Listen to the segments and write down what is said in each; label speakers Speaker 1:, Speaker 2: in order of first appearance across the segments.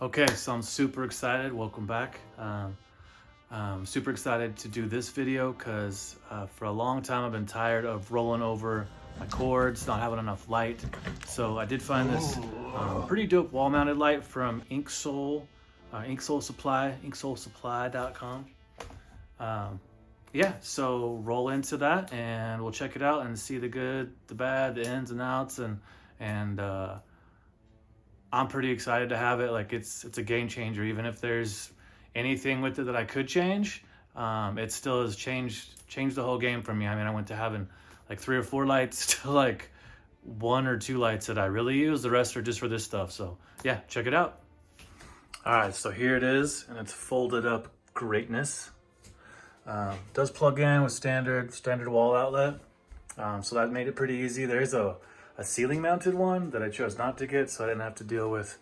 Speaker 1: Okay, so I'm super excited. Welcome back. Super excited to do this video because for a long time I've been tired of rolling over my cords, not having enough light. So I did find this pretty dope wall-mounted light from Inksoul, Inksoul Supply, inksoulsupply.com. Yeah, so roll into that and we'll check it out and see the good, the bad, the ins and outs, and I'm pretty excited to have it. Like it's a game changer. Even if there's anything with it that I could change, it still has changed the whole game for me. I mean, I went to having like 3 or 4 lights to like 1 or 2 lights that I really use. The rest are just for this stuff. So yeah, check it out. All right, so here it is, and it's folded up greatness. Does plug in with standard wall outlet, so that made it pretty easy. There's a ceiling mounted one that I chose not to get, so I didn't have to deal with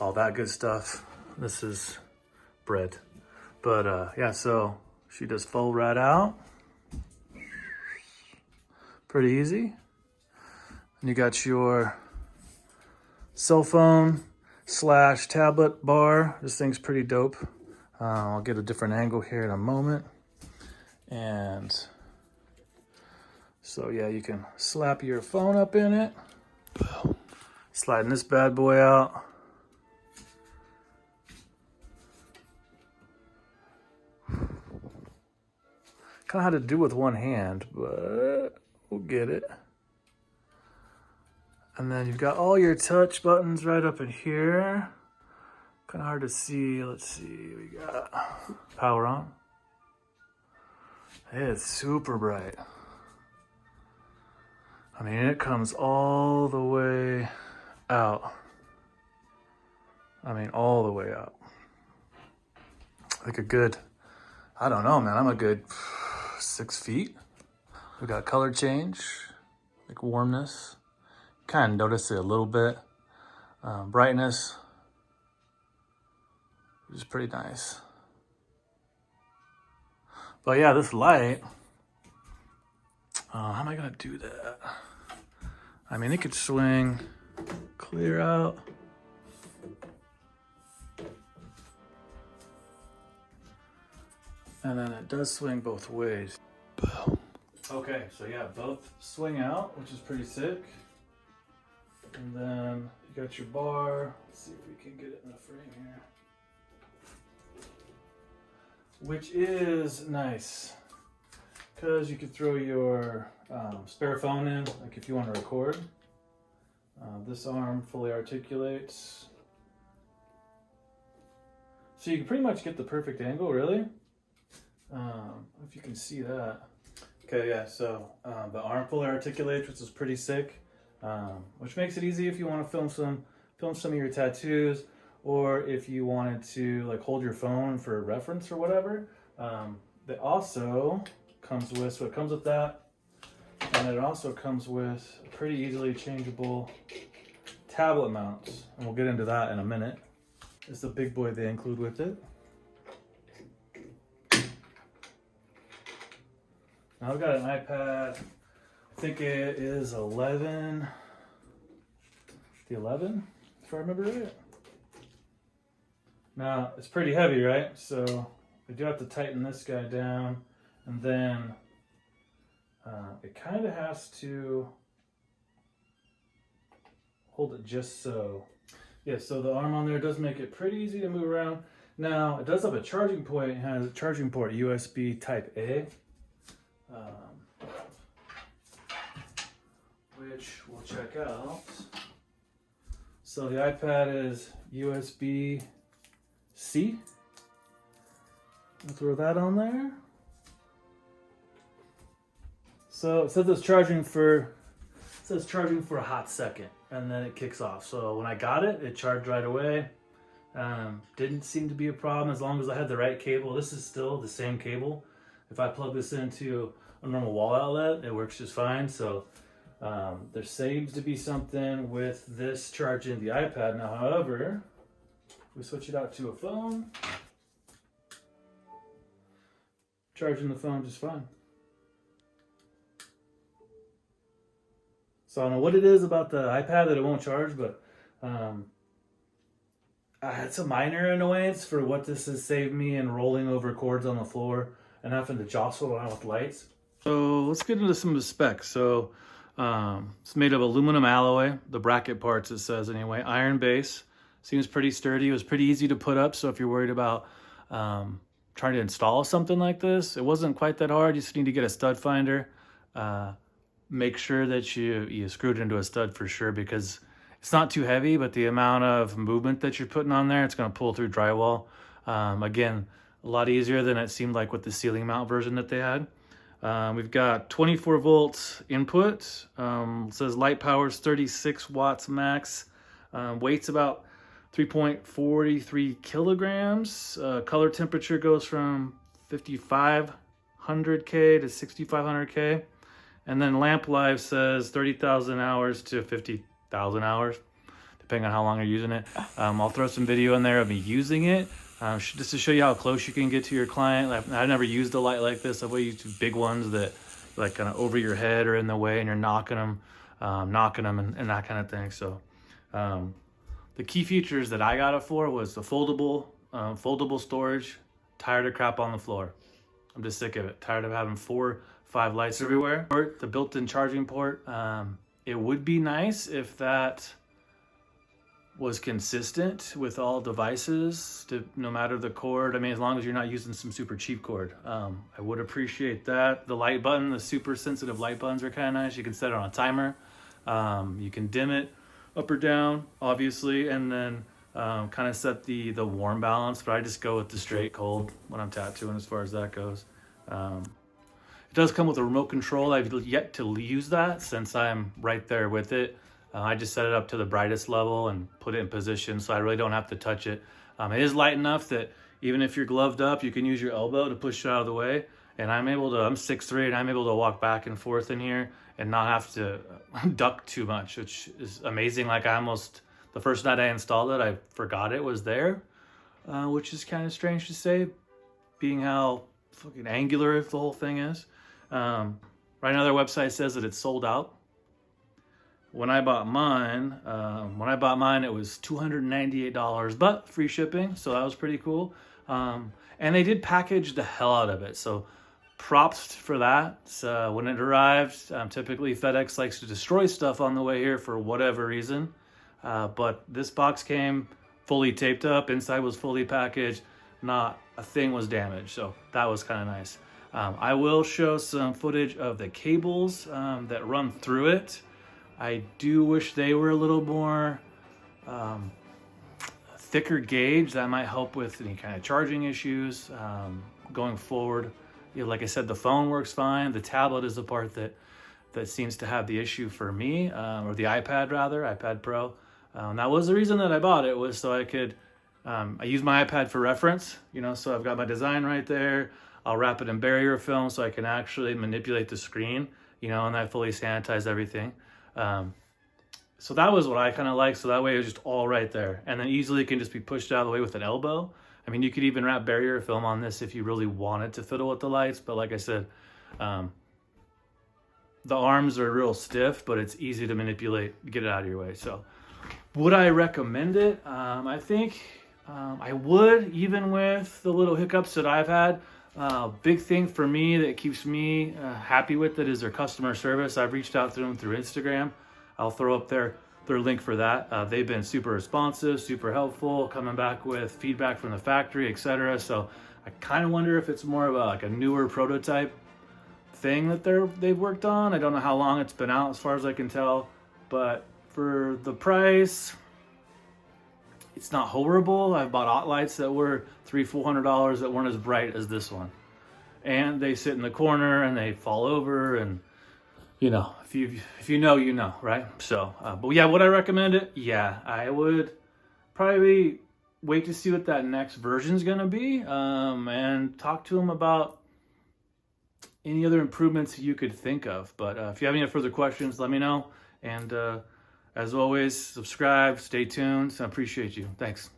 Speaker 1: all that good stuff. This is bread, but yeah, so she does fold right out, pretty easy. And you got your cell phone / tablet bar. This thing's pretty dope. I'll get a different angle here in a moment. And so yeah, you can slap your phone up in it. Sliding this bad boy out. Kind of had to do with one hand, but we'll get it. And then you've got all your touch buttons right up in here. Kind of hard to see. Let's see, we got power on. It's super bright. I mean, it comes all the way out. I mean, all the way out. Like a good, I don't know, man. I'm a good 6 feet. We got color change, like warmness. Kind of notice it a little bit. Brightness, which is pretty nice. But yeah, this light, how am I gonna do that? I mean, it could swing clear out. And then it does swing both ways. Boom. Okay, so yeah, both swing out, which is pretty sick. And then you got your bar. Let's see if we can get it in the frame here. Which is nice, because you could throw your spare phone in, like if you want to record. This arm fully articulates. So you can pretty much get the perfect angle, really. If you can see that. Okay, yeah, so the arm fully articulates, which is pretty sick, which makes it easy if you want to film some of your tattoos, or if you wanted to like hold your phone for a reference or whatever. It also comes with, so it comes with that, and it also comes with a pretty easily changeable tablet mount, and we'll get into that in a minute. It's the big boy they include with it. Now I've got an iPad, I think it is 11, the 11, if I remember right. Now, it's pretty heavy, right? So I do have to tighten this guy down, and then it kind of has to hold it just so. Yeah, so the arm on there does make it pretty easy to move around. Now, it does have a charging point. It has a charging port, USB Type A, which we'll check out. So the iPad is USB-C. I'll throw that on there. So it says it's charging for a hot second, and then it kicks off. So when I got it, it charged right away. Didn't seem to be a problem as long as I had the right cable. This is still the same cable. If I plug this into a normal wall outlet, it works just fine. So there seems to be something with this charging the iPad. Now, however, if we switch it out to a phone, charging the phone just fine. So I don't know what it is about the iPad that it won't charge, but It's a minor annoyance for what this has saved me in rolling over cords on the floor and having to jostle around with lights. So let's get into some of the specs. So it's made of aluminum alloy, the bracket parts it says anyway, iron base, seems pretty sturdy. It was pretty easy to put up. So if you're worried about trying to install something like this, it wasn't quite that hard. You just need to get a stud finder. Make sure that you screwed it into a stud for sure, because it's not too heavy, but the amount of movement that you're putting on there, it's going to pull through drywall. Again, a lot easier than it seemed like with the ceiling mount version that they had. We've got 24 volts input. It says light power is 36 watts max. Weight's about 3.43 kilograms. Color temperature goes from 5500K to 6500K. And then lamp life says 30,000 hours to 50,000 hours, depending on how long you're using it. I'll throw some video in there of me using it, just to show you how close you can get to your client. I've never used a light like this. I've always used big ones that like kind of over your head or in the way, and you're knocking them and that kind of thing. So the key features that I got it for was the foldable storage. Tired of crap on the floor. I'm just sick of it. Tired of having 4-5 lights everywhere. The built-in charging port. It would be nice if that was consistent with all devices, no matter the cord. I mean, as long as you're not using some super cheap cord. I would appreciate that. The light button, the super sensitive light buttons are kind of nice. You can set it on a timer. You can dim it up or down, obviously, and then kind of set the warm balance, but I just go with the straight cold when I'm tattooing as far as that goes. It does come with a remote control. I've yet to use that since I'm right there with it. I just set it up to the brightest level and put it in position, so I really don't have to touch it. It is light enough that even if you're gloved up, you can use your elbow to push it out of the way. And I'm 6'3", and I'm able to walk back and forth in here and not have to duck too much, which is amazing. Like the first night I installed it, I forgot it was there, which is kind of strange to say, being how fucking angular the whole thing is. Right now their website says that it's sold out. When I bought mine, it was $298, but free shipping, so that was pretty cool. And they did package the hell out of it, so props for that. So when it arrived, typically FedEx likes to destroy stuff on the way here for whatever reason. But this box came fully taped up, inside was fully packaged, not a thing was damaged, so that was kind of nice. I will show some footage of the cables that run through it. I do wish they were a little more thicker gauge. That might help with any kind of charging issues going forward. Like I said, the phone works fine. The tablet is the part that seems to have the issue for me, or the iPad rather, iPad Pro. That was the reason that I bought it, was so I could, I use my iPad for reference, so I've got my design right there. I'll wrap it in barrier film so I can actually manipulate the screen, and I fully sanitize everything. So that was what I kind of like. So that way it was just all right there. And then easily it can just be pushed out of the way with an elbow. I mean, you could even wrap barrier film on this if you really wanted to fiddle with the lights. But like I said, the arms are real stiff, but it's easy to manipulate, get it out of your way. So would I recommend it? I think I would, even with the little hiccups that I've had. Big thing for me that keeps me happy with it is their customer service. I've reached out to them through Instagram. I'll throw up their link for that. They've been super responsive, super helpful, coming back with feedback from the factory, etc. So I kind of wonder if it's more of a newer prototype thing that they've worked on. I don't know how long it's been out, as far as I can tell, but for the price, it's not horrible. I've bought OT lights that were $300-400 that weren't as bright as this one, and they sit in the corner and they fall over, and if you know, you know, right? So, but yeah, would I recommend it? Yeah, I would probably wait to see what that next version is gonna be, and talk to them about any other improvements you could think of. But if you have any further questions, let me know. And as always, subscribe, stay tuned. I appreciate you. Thanks.